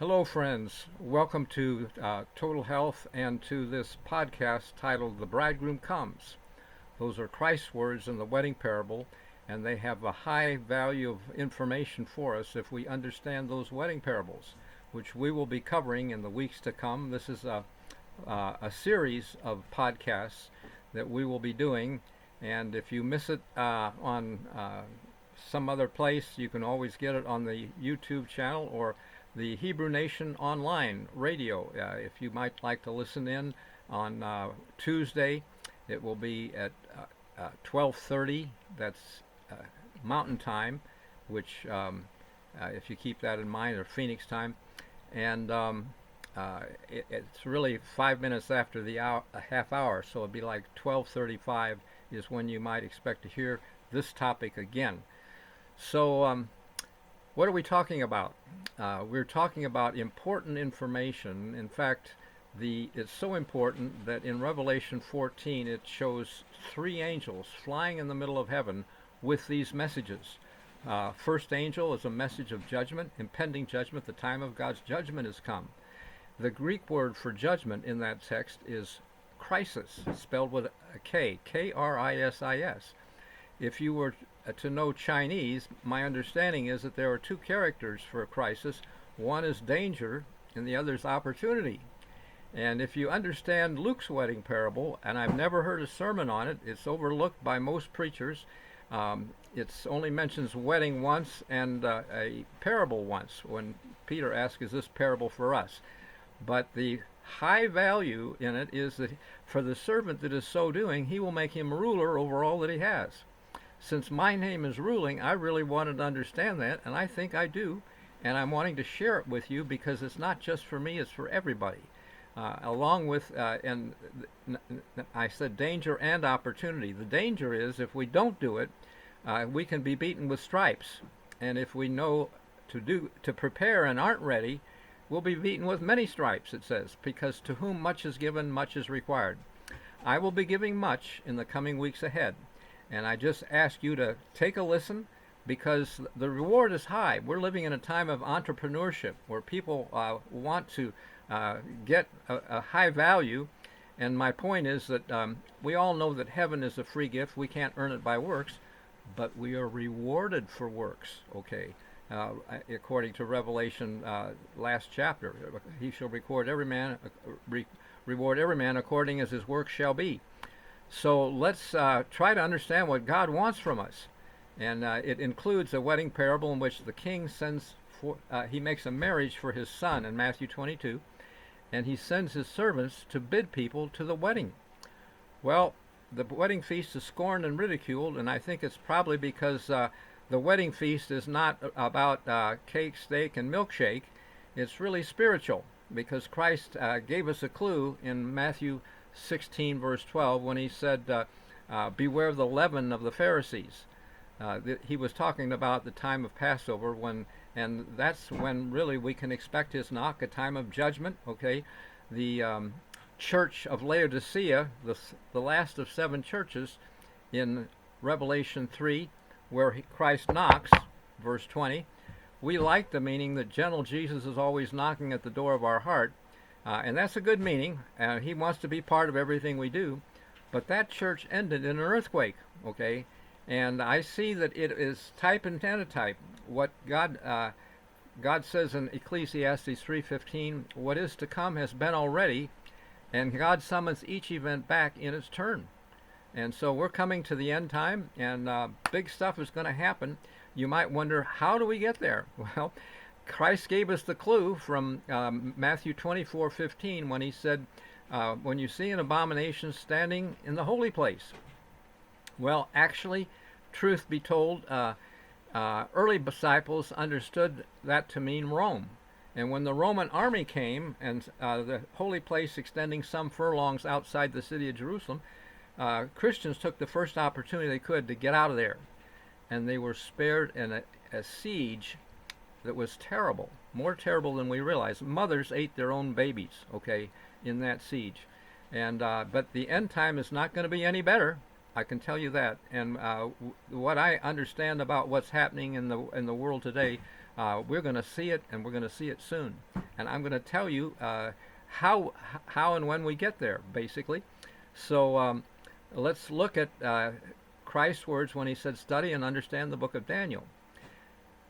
Hello, friends. Welcome to Total Health and to this podcast titled The Bridegroom Comes. Those are Christ's words in the wedding parable, and they have a high value of information for us if we understand those wedding parables, which we will be covering in the weeks to come. This is a series of podcasts that we will be doing, and if you miss it on some other place, you can always get it on the YouTube channel or the Hebrew Nation Online radio. If you might like to listen in on Tuesday, it will be at 12:30. That's Mountain Time, which if you keep that in mind, or Phoenix Time, and it's really 5 minutes after the hour, a half hour, so it'd be like 12:35 is when you might expect to hear this topic again. So what are we talking about? We're talking about important information. In fact, it's so important that in Revelation 14 it shows three angels flying in the middle of heaven with these messages. First angel is a message of judgment, impending judgment. The time of God's judgment has come. The Greek word for judgment in that text is crisis, spelled with a K, K-R-I-S-I-S. If you were to know Chinese, my understanding is that there are two characters for a crisis. One is danger, and the other is opportunity. And if you understand Luke's wedding parable, and I've never heard a sermon on it, it's overlooked by most preachers. It only mentions wedding once and a parable once, when Peter asks, is this parable for us? But the high value in it is that for the servant that is so doing, he will make him ruler over all that he has. Since my name is ruling, I really wanted to understand that, and I think I do, and I'm wanting to share it with you because it's not just for me, it's for everybody. Along with, and I said danger and opportunity. The danger is if we don't do it, we can be beaten with stripes. And if we know to prepare and aren't ready, we'll be beaten with many stripes, it says, because to whom much is given, much is required. I will be giving much in the coming weeks ahead. And I just ask you to take a listen because the reward is high. We're living in a time of entrepreneurship where people want to get a high value. And my point is that we all know that heaven is a free gift. We can't earn it by works, but we are rewarded for works, okay? According to Revelation last chapter, he shall reward every man according as his work shall be. So let's try to understand what God wants from us. And it includes a wedding parable in which the king he makes a marriage for his son in Matthew 22, and he sends his servants to bid people to the wedding. Well, the wedding feast is scorned and ridiculed, and I think it's probably because the wedding feast is not about cake, steak, and milkshake. It's really spiritual, because Christ gave us a clue in Matthew 16 verse 12 when he said, beware the leaven of the Pharisees. He was talking about the time of Passover, and that's when really we can expect his knock, a time of judgment, okay? The church of Laodicea, the last of seven churches in Revelation 3, where Christ knocks, verse 20, we like the meaning that gentle Jesus is always knocking at the door of our heart. And that's a good meaning. He wants to be part of everything we do. But that church ended in an earthquake, okay? And I see that it is type and antitype. What God says in Ecclesiastes 3:15, what is to come has been already, and God summons each event back in its turn. And so we're coming to the end time, and big stuff is going to happen. You might wonder, how do we get there? Well, Christ gave us the clue from Matthew 24:15 when he said, when you see an abomination standing in the holy place. Well, actually, truth be told, early disciples understood that to mean Rome. And when the Roman army came, and the holy place extending some furlongs outside the city of Jerusalem, Christians took the first opportunity they could to get out of there. And they were spared in a siege that was terrible, more terrible than we realize. Mothers ate their own babies, okay, in that siege. And but the end time is not going to be any better. I can tell you that. And what I understand about what's happening in the world today, We're going to see it, and we're going to see it soon. And I'm going to tell you how and when we get there, basically. So let's look at Christ's words when he said, "Study and understand the book of Daniel."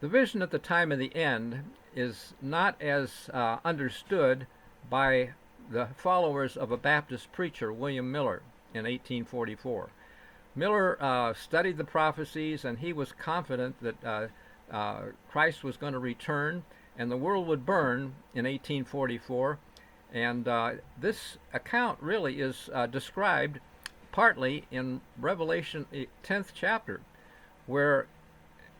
The vision at the time of the end is not as understood by the followers of a Baptist preacher, William Miller, in 1844. Miller studied the prophecies, and he was confident that Christ was going to return and the world would burn in 1844. And this account really is described partly in Revelation 10th chapter, where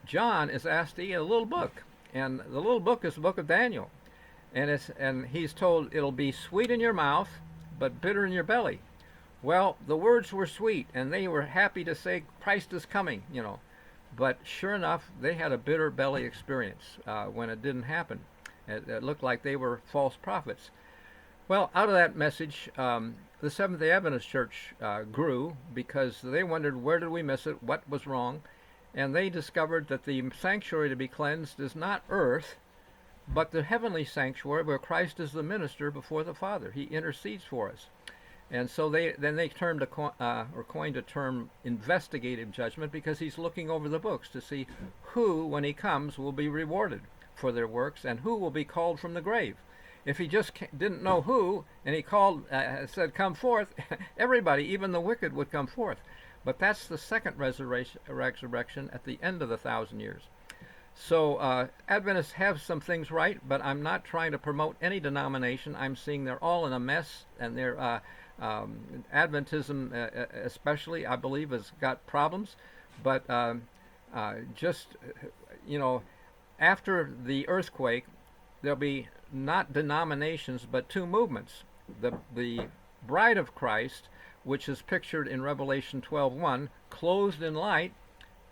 John is asked to eat a little book, and the little book is the book of Daniel, and he's told it'll be sweet in your mouth, but bitter in your belly. Well, the words were sweet, and they were happy to say Christ is coming, but sure enough, they had a bitter belly experience when it didn't happen. It looked like they were false prophets. Well, out of that message, the Seventh-day Adventist Church grew because they wondered, where did we miss it? What was wrong? And they discovered that the sanctuary to be cleansed is not earth, but the heavenly sanctuary where Christ is the minister before the Father. He intercedes for us. And so they coined a term investigative judgment, because he's looking over the books to see who, when he comes, will be rewarded for their works and who will be called from the grave. If he just didn't know who, and he said, "Come forth," everybody, even the wicked, would come forth. But that's the second resurrection at the end of the 1,000 years. So Adventists have some things right, but I'm not trying to promote any denomination. I'm seeing they're all in a mess, and they're Adventism especially, I believe, has got problems. But after the earthquake, there'll be not denominations, but two movements. The bride of Christ, which is pictured in Revelation 12:1, clothed in light,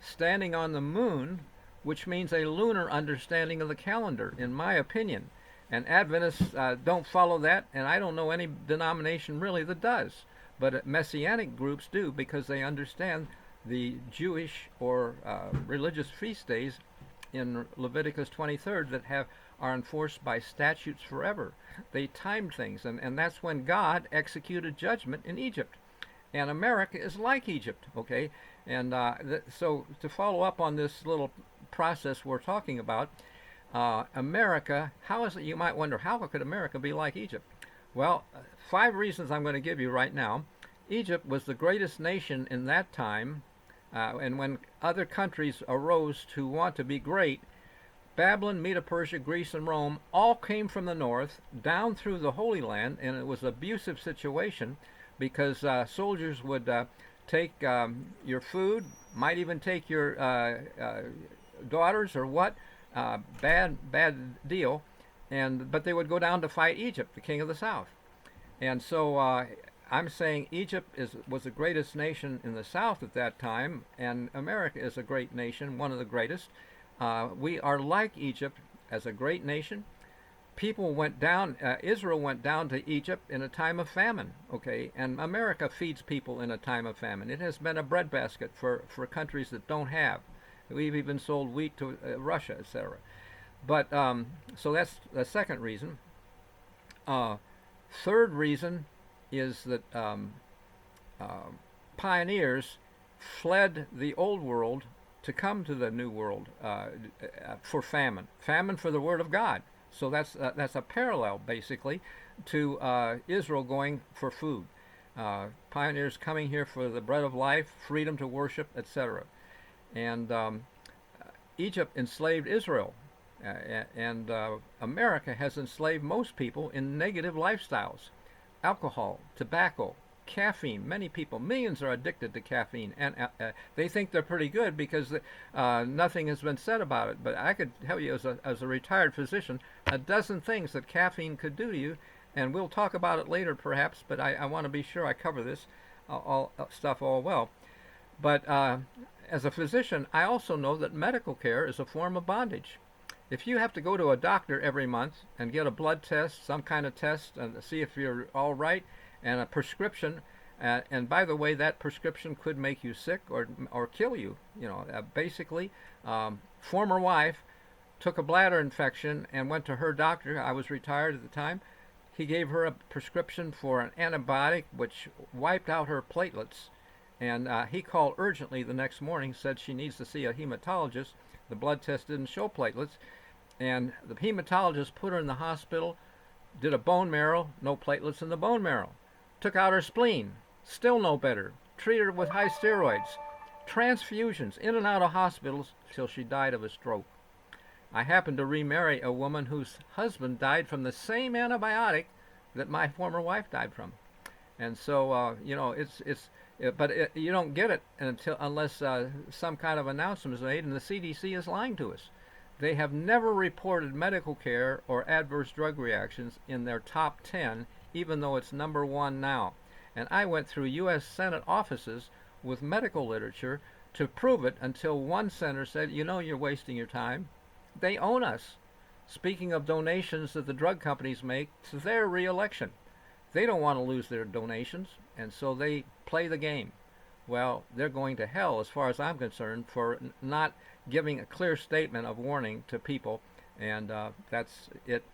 standing on the moon, which means a lunar understanding of the calendar, in my opinion. And Adventists don't follow that, and I don't know any denomination really that does. But Messianic groups do, because they understand the Jewish or religious feast days in Leviticus 23 that are enforced by statutes forever. They timed things, and that's when God executed judgment in Egypt. And America is like Egypt, okay? And so to follow up on this little process we're talking about, America, how is it, you might wonder, how could America be like Egypt? Well, 5 reasons I'm going to give you right now. Egypt was the greatest nation in that time, and when other countries arose to want to be great, Babylon, Medo-Persia, Greece, and Rome all came from the north down through the Holy Land, and it was an abusive situation, because soldiers would take your food, might even take your daughters or what, bad deal, but they would go down to fight Egypt, the king of the south. And so I'm saying Egypt was the greatest nation in the south at that time, and America is a great nation, one of the greatest. We are like Egypt as a great nation. People went down, Israel went down to Egypt in a time of famine, okay? And America feeds people in a time of famine. It has been a breadbasket for countries that don't have. We've even sold wheat to Russia, etc. But, so that's the second reason. Third reason is that pioneers fled the old world to come to the new world for famine for the word of God. So that's a parallel, basically, to Israel going for food. Pioneers coming here for the bread of life, freedom to worship, etc. And Egypt enslaved Israel, and America has enslaved most people in negative lifestyles. Alcohol, tobacco, caffeine. Many people, millions, are addicted to caffeine, and they think they're pretty good because nothing has been said about it. But I could tell you, as a retired physician, a dozen things that caffeine could do to you, and we'll talk about it later perhaps, but I want to be sure I cover this all well. But as a physician, I also know that medical care is a form of bondage. If you have to go to a doctor every month and get a blood test, some kind of test, and see if you're all right, and a prescription, and by the way, that prescription could make you sick or kill you. Basically, former wife took a bladder infection and went to her doctor. I was retired at the time. He gave her a prescription for an antibiotic which wiped out her platelets. And he called urgently the next morning, said she needs to see a hematologist. The blood test didn't show platelets. And the hematologist put her in the hospital, did a bone marrow, no platelets in the bone marrow. Took out her spleen, still no better. Treated her with high steroids. Transfusions, in and out of hospitals till she died of a stroke. I happened to remarry a woman whose husband died from the same antibiotic that my former wife died from. And so, you know, you don't get it unless some kind of announcement is made, and the CDC is lying to us. They have never reported medical care or adverse drug reactions in their top 10, even though it's number 1 now. And I went through U.S. Senate offices with medical literature to prove it until one senator said, you know, you're wasting your time. They own us. Speaking of donations that the drug companies make to their re-election, they don't want to lose their donations, and so they play the game. Well, they're going to hell, as far as I'm concerned, for not giving a clear statement of warning to people, and that's it.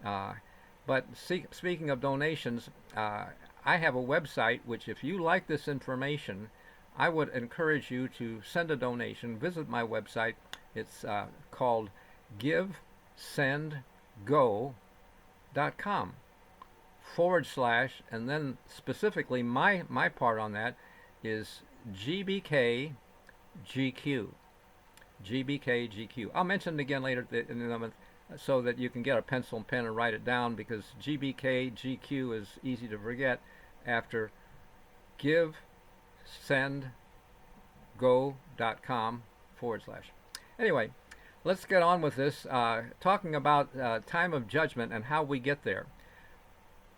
But speaking of donations, I have a website which, if you like this information, I would encourage you to send a donation. Visit my website. It's called givesendgo.com / and then specifically my part on that is GBK GQ. I'll mention it again later in a moment so that you can get a pencil and pen and write it down, because GBK GQ is easy to forget after givesendgo.com / Anyway, let's get on with this, talking about time of judgment and how we get there.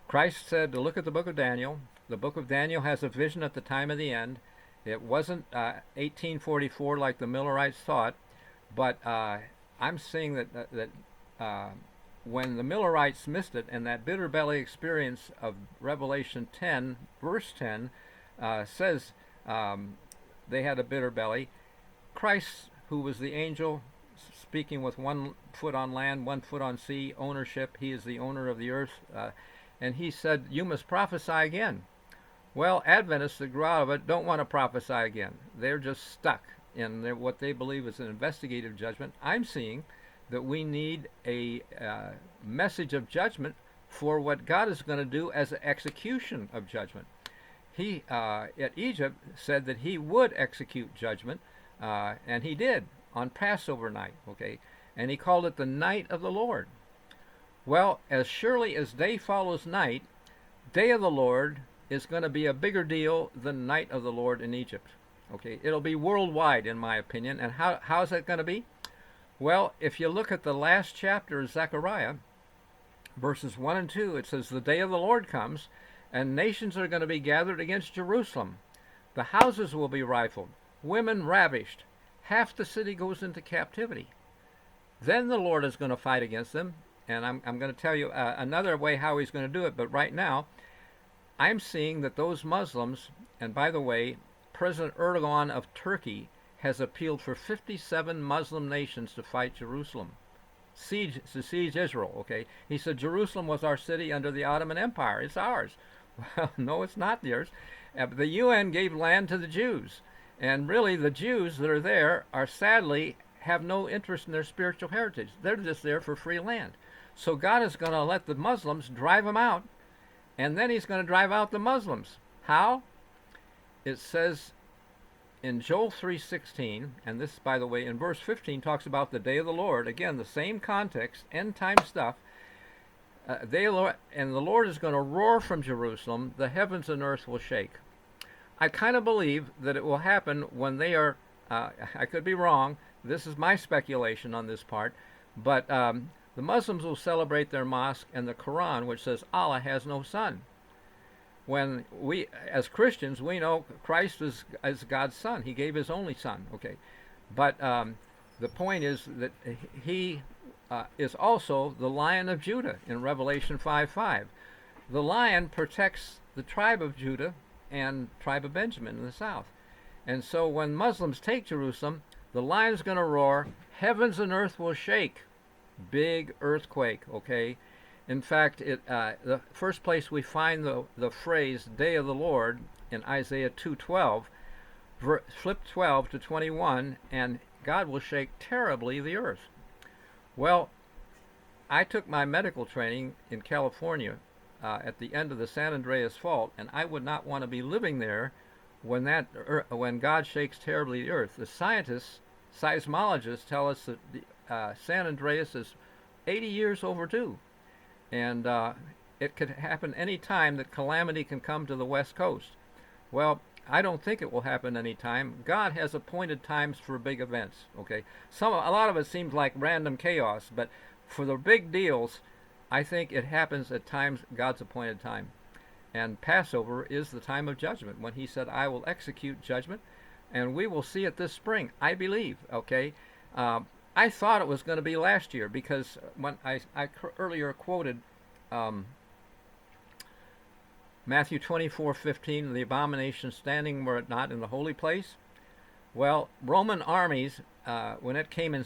Christ said to look at the book of Daniel. The book of Daniel has a vision at the time of the end. It wasn't 1844 like the Millerites thought, but I'm seeing that when the Millerites missed it, and that bitter belly experience of Revelation 10, verse 10, says they had a bitter belly. Christ, who was the angel speaking with 1 foot on land, 1 foot on sea, ownership, he is the owner of the earth, and he said, you must prophesy again. Well, Adventists that grew out of it don't want to prophesy again. They're just stuck in what they believe is an investigative judgment. I'm seeing that we need a message of judgment for what God is going to do as an execution of judgment. He, at Egypt, said that he would execute judgment, and he did on Passover night, okay? And he called it the night of the Lord. Well, as surely as day follows night, day of the Lord is going to be a bigger deal than night of the Lord in Egypt. Okay, it'll be worldwide, in my opinion. And how is that going to be? Well, if you look at the last chapter of Zechariah, verses 1 and 2, it says, the day of the Lord comes, and nations are going to be gathered against Jerusalem. The houses will be rifled, women ravished, half the city goes into captivity. Then the Lord is going to fight against them. And I'm going to tell you another way how he's going to do it. But right now, I'm seeing that those Muslims, and by the way, President Erdogan of Turkey has appealed for 57 Muslim nations to fight Jerusalem, to siege Israel, okay? He said Jerusalem was our city under the Ottoman Empire. It's ours. Well, no, it's not yours. The UN gave land to the Jews. And really, the Jews that are there are sadly have no interest in their spiritual heritage. They're just there for free land. So God is going to let the Muslims drive them out, and then he's going to drive out the Muslims. How? It says in Joel 3:16, and this, by the way, in verse 15 talks about the day of the Lord. Again, the same context, end time stuff. And the Lord is going to roar from Jerusalem. The heavens and earth will shake. I kind of believe that it will happen when they are, I could be wrong. This is my speculation on this part, but the Muslims will celebrate their mosque and the Quran, which says Allah has no son. When we, as Christians, we know Christ is God's son. He gave his only son, okay? But the point is that he is also the Lion of Judah in Revelation 5:5. The lion protects the tribe of Judah and tribe of Benjamin in the south. And so when Muslims take Jerusalem, the lion's going to roar, heavens and earth will shake. big earthquake, okay? In fact, the first place we find the phrase "day of the Lord" in Isaiah 2:12, flip 12 to 21, and God will shake terribly the earth. Well, I took my medical training in California at the end of the San Andreas Fault, and I would not want to be living there when God shakes terribly the earth. The scientists, seismologists, tell us that San Andreas is 80 years overdue, and it could happen any time that calamity can come to the West Coast. Well, I don't think it will happen any time. God has appointed times for big events. Okay, a lot of it seems like random chaos, but for the big deals, I think it happens at times, God's appointed time. And Passover is the time of judgment, when He said, "I will execute judgment," and we will see it this spring, I believe. Okay, I thought it was going to be last year, because when I earlier quoted Matthew 24:15, the abomination standing were it not in the holy place. Well, Roman armies, when it came in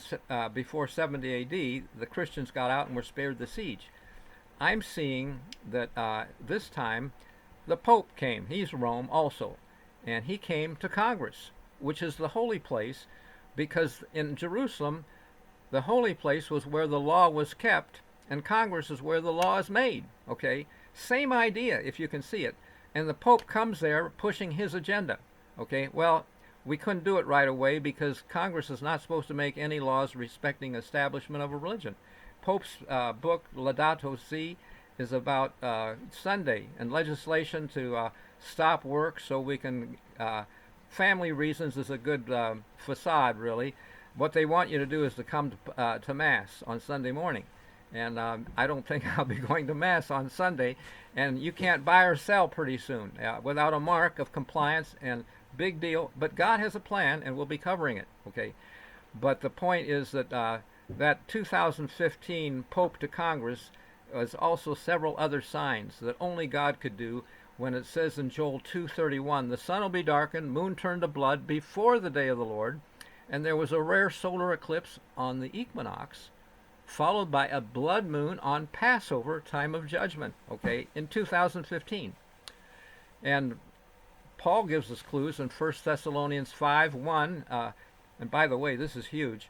before 70 A.D., the Christians got out and were spared the siege. I'm seeing that this time the Pope came. He's Rome also, and he came to Congress, which is the holy place, because in Jerusalem, the holy place was where the law was kept, and Congress is where the law is made. Okay, same idea, if you can see it. And the Pope comes there pushing his agenda. Okay, well, we couldn't do it right away because Congress is not supposed to make any laws respecting establishment of a religion. Pope's book, Laudato Si, is about Sunday and legislation to stop work so we can, family reasons is a good facade, really. What they want you to do is to come to Mass on Sunday morning. And I don't think I'll be going to Mass on Sunday. And you can't buy or sell pretty soon without a mark of compliance, and big deal. But God has a plan, and we'll be covering it. Okay. But the point is that that 2015 Pope to Congress was also several other signs that only God could do, when it says in Joel 2:31, "The sun will be darkened, moon turned to blood before the day of the Lord." And there was a rare solar eclipse on the equinox, followed by a blood moon on Passover, time of judgment, okay, in 2015. And Paul gives us clues in 1 Thessalonians 5:1, and by the way, this is huge.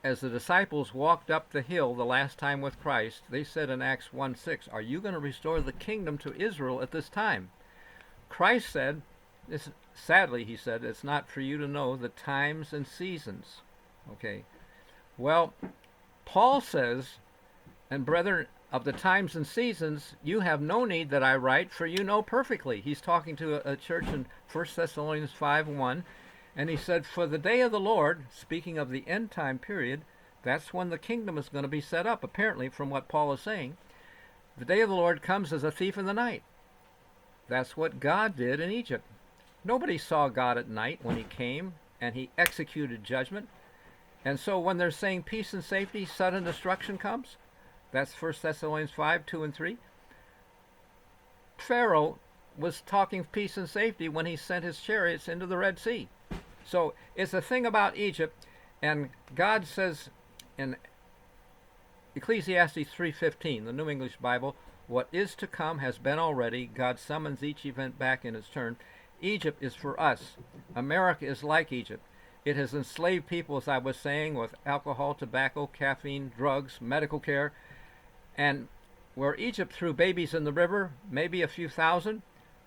As the disciples walked up the hill the last time with Christ, they said in Acts 1:6, "Are you going to restore the kingdom to Israel at this time?" Christ said, sadly, he said, "It's not for you to know the times and seasons." Okay. Well, Paul says, "And brethren, of the times and seasons, you have no need that I write, for you know perfectly." He's talking to a church in 1 Thessalonians 5:1, and he said, "For the day of the Lord," speaking of the end time period, that's when the kingdom is going to be set up, apparently, from what Paul is saying. "The day of the Lord comes as a thief in the night." That's what God did in Egypt. Nobody saw God at night when He came, and He executed judgment. And so when they're saying peace and safety, sudden destruction comes. That's 1 Thessalonians 5:2 and 3. Pharaoh was talking peace and safety when he sent his chariots into the Red Sea. So it's a thing about Egypt, and God says in Ecclesiastes 3:15, the New English Bible, "What is to come has been already." God summons each event back in its turn. Egypt is for us. America is like Egypt. It has enslaved people, as I was saying, with alcohol, tobacco, caffeine, drugs, medical care. And where Egypt threw babies in the river, maybe a few thousand,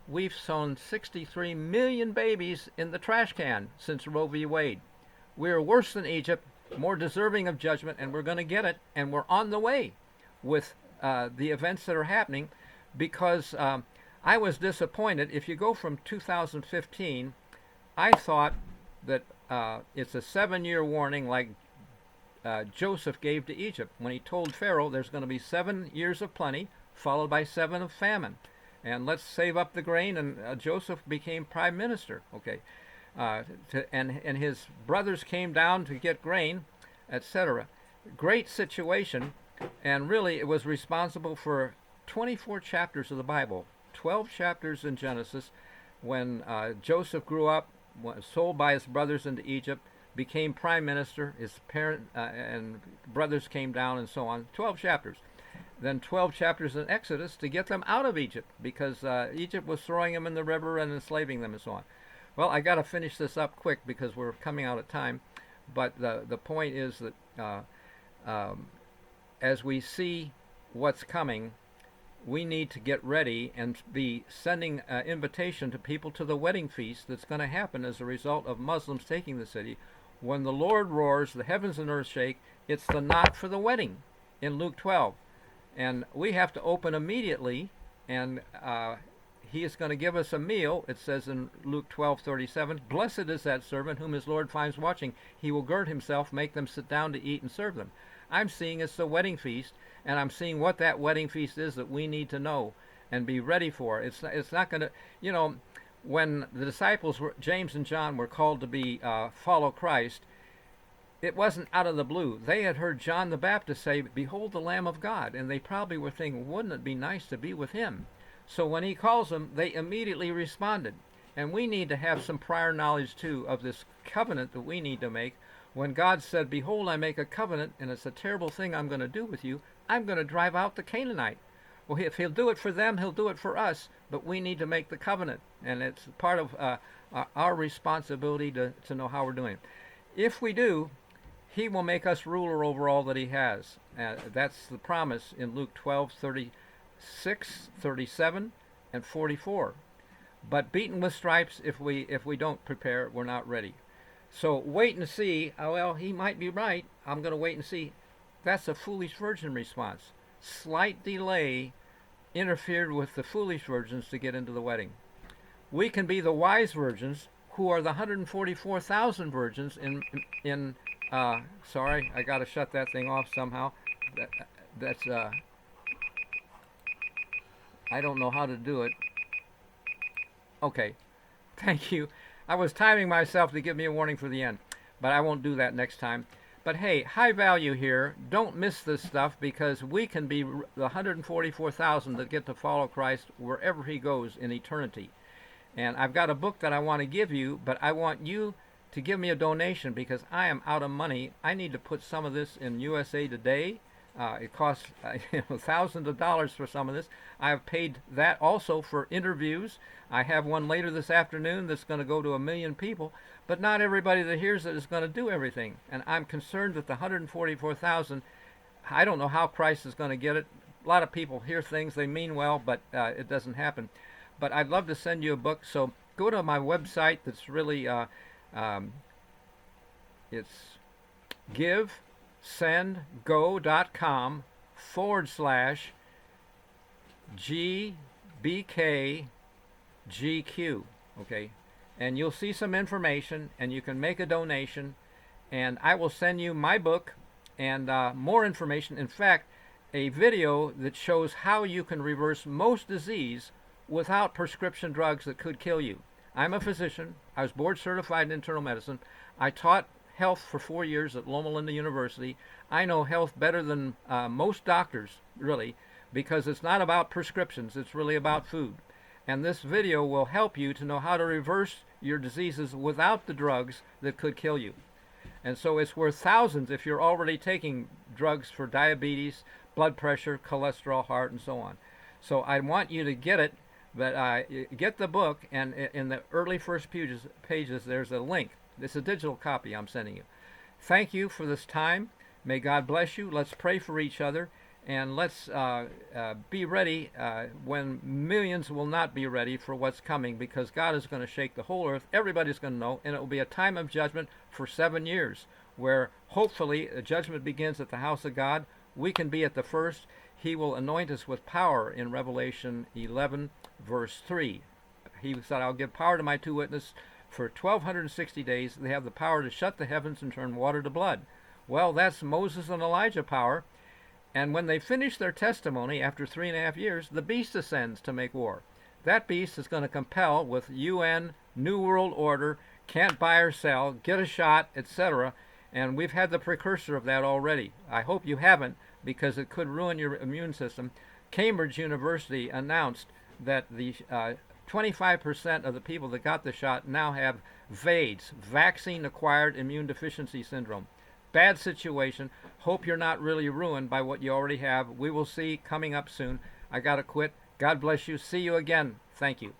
we've sown 63 million babies in the trash can since Roe v. Wade. We're worse than Egypt, more deserving of judgment, and we're going to get it. And we're on the way with the events that are happening, because I was disappointed. If you go from 2015, I thought that it's a 7-year warning, like Joseph gave to Egypt when he told Pharaoh there's going to be 7 years of plenty, followed by 7 of famine, and let's save up the grain. And Joseph became prime minister. Okay, and his brothers came down to get grain, etc. Great situation, and really it was responsible for 24 chapters of the Bible, 12 chapters in Genesis, when Joseph grew up, was sold by his brothers into Egypt, became prime minister. His parent and brothers came down, and so on. 12 chapters. Then 12 chapters in Exodus to get them out of Egypt, because Egypt was throwing them in the river and enslaving them and so on. Well, I got to finish this up quick because we're coming out of time. But the point is that as we see what's coming, we need to get ready and be sending an invitation to people to the wedding feast that's going to happen as a result of Muslims taking the city. When the Lord roars, the heavens and earth shake, it's the knock for the wedding in Luke 12. And we have to open immediately, and he is going to give us a meal. It says in Luke 12:37, "Blessed is that servant whom his Lord finds watching. He will gird himself, make them sit down to eat and serve them." I'm seeing it's the wedding feast, and I'm seeing what that wedding feast is that we need to know and be ready for. It's not going to, when the disciples, James and John, were called to be follow Christ, it wasn't out of the blue. They had heard John the Baptist say, "Behold the Lamb of God," and they probably were thinking, wouldn't it be nice to be with him? So when he calls them, they immediately responded. And we need to have some prior knowledge, too, of this covenant that we need to make. When God said, "Behold, I make a covenant, and it's a terrible thing I'm going to do with you. I'm going to drive out the Canaanite." Well, if he'll do it for them, he'll do it for us. But we need to make the covenant. And it's part of our responsibility to know how we're doing it. If we do, he will make us ruler over all that he has. That's the promise in Luke 12:36, 37, and 44. But beaten with stripes, if we don't prepare, we're not ready. So wait and see. Oh, well, he might be right. I'm going to wait and see. That's a foolish virgin response. Slight delay interfered with the foolish virgins to get into the wedding. We can be the wise virgins, who are the 144,000 virgins in sorry, I got to shut that thing off somehow. That's I don't know how to do it. Okay, thank you. I was timing myself to give me a warning for the end, but I won't do that next time. But hey, high value here. Don't miss this stuff, because we can be the 144,000 that get to follow Christ wherever he goes in eternity. And I've got a book that I want to give you, but I want you to give me a donation, because I am out of money. I need to put some of this in USA Today. It costs thousands of dollars for some of this. I have paid that also for interviews. I have one later this afternoon that's going to go to 1 million people, but not everybody that hears it is going to do everything. And I'm concerned that the 144,000, I don't know how Christ is going to get it. A lot of people hear things, they mean well, but it doesn't happen. But I'd love to send you a book, so go to my website. That's really it's GiveSendGo.com/GBKGQ. Okay, and you'll see some information, and you can make a donation, and I will send you my book and more information. In fact, a video that shows how you can reverse most disease without prescription drugs that could kill you. I'm a physician. I was board certified in internal medicine. I taught health for 4 years at Loma Linda University. I know health better than most doctors, really, because it's not about prescriptions. It's really about food. And this video will help you to know how to reverse your diseases without the drugs that could kill you. And so it's worth thousands if you're already taking drugs for diabetes, blood pressure, cholesterol, heart, and so on. So I want you to get it, but get the book, and in the early first pages there's a link. It's a digital copy I'm sending you. Thank you for this time. May God bless you. Let's pray for each other, and let's be ready when millions will not be ready for what's coming, because God is going to shake the whole earth. Everybody's going to know, and it will be a time of judgment for 7 years, where hopefully a judgment begins at the house of God. We can be at the first. He will anoint us with power in Revelation 11, verse 3. He said, "I'll give power to my two witnesses for 1,260 days. They have the power to shut the heavens and turn water to blood." Well, that's Moses and Elijah power. And when they finish their testimony after 3.5 years, the beast ascends to make war. That beast is going to compel with UN, New World Order, can't buy or sell, get a shot, etc. And we've had the precursor of that already. I hope you haven't, because it could ruin your immune system. Cambridge University announced that the 25% of the people that got the shot now have VAIDS, vaccine-acquired immune deficiency syndrome. Bad situation. Hope you're not really ruined by what you already have. We will see coming up soon. I gotta quit. God bless you. See you again. Thank you.